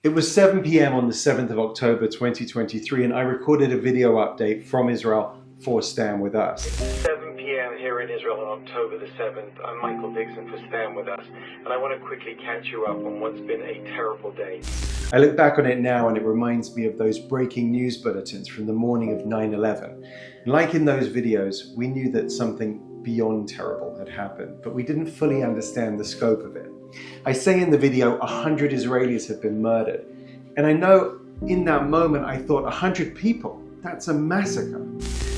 It was 7 p.m. on the 7th of October 2023, and I recorded a video update from Israel for Stand With Us. It's 7 p.m. here in Israel on October the 7th. I'm Michael Dickson for Stand With Us, and I want to quickly catch you up on what's been a terrible day. I look back on it now and it reminds me of those breaking news bulletins from the morning of 9/11. Like in those videos, we knew that something beyond terrible had happened, but we didn't fully understand the scope of it. I say in the video, 100 Israelis have been murdered. And I know in that moment I thought 100 people, that's a massacre.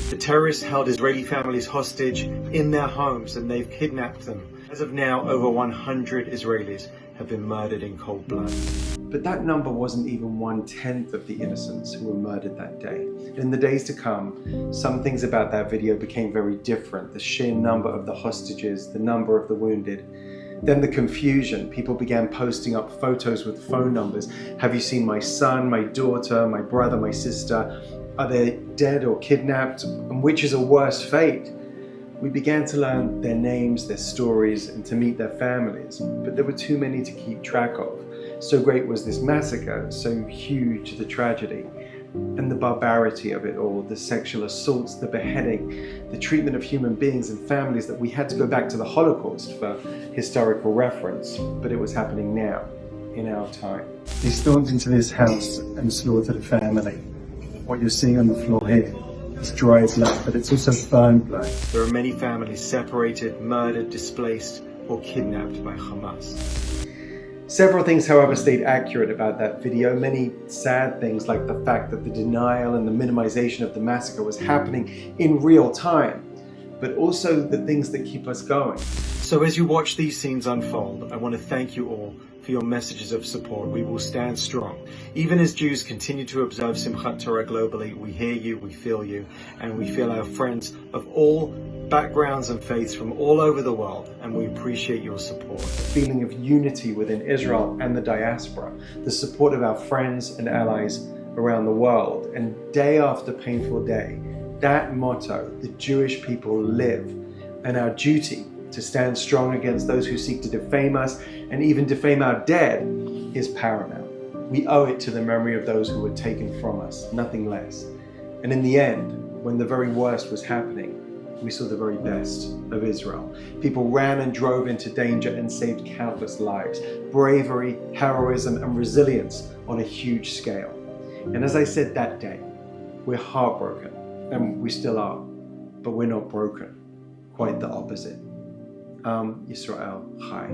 The terrorists held Israeli families hostage in their homes and they've kidnapped them. As of now, over 100 Israelis have been murdered in cold blood. But that number wasn't even 1/10 of the innocents who were murdered that day. In the days to come, some things about that video became very different. The sheer number of the hostages, the number of the wounded. Then the confusion. People began posting up photos with phone numbers. Have you seen my son, my daughter, my brother, my sister? Are they dead or kidnapped? And which is a worse fate? We began to learn their names, their stories, and to meet their families. But there were too many to keep track of. So great was this massacre, so huge the tragedy. And the barbarity of it all, the sexual assaults, the beheading, the treatment of human beings and families, that we had to go back to the Holocaust for historical reference. But it was happening now, in our time. They stormed into this house and slaughtered a family. What you're seeing on the floor here is dry blood, but it's also burned blood. There are many families separated, murdered, displaced, or kidnapped by Hamas. Several things, however, stayed accurate about that video. Many sad things, like the fact that the denial and the minimization of the massacre was happening in real time, but also the things that keep us going. So as you watch these scenes unfold, I want to thank you all for your messages of support. We will stand strong. Even as Jews continue to observe Simchat Torah globally, we hear you, we feel you, and we feel our friends of all backgrounds and faiths from all over the world, and we appreciate your support. The feeling of unity within Israel and the diaspora, the support of our friends and allies around the world, and day after painful day, that motto, the Jewish people live, and our duty to stand strong against those who seek to defame us and even defame our dead is paramount. We owe it to the memory of those who were taken from us, nothing less. And in the end, when the very worst was happening, we saw the very best of Israel. People ran and drove into danger and saved countless lives. Bravery, heroism, and resilience on a huge scale. And as I said that day, we're heartbroken, and we still are, but we're not broken. Quite the opposite. Yisrael Chai.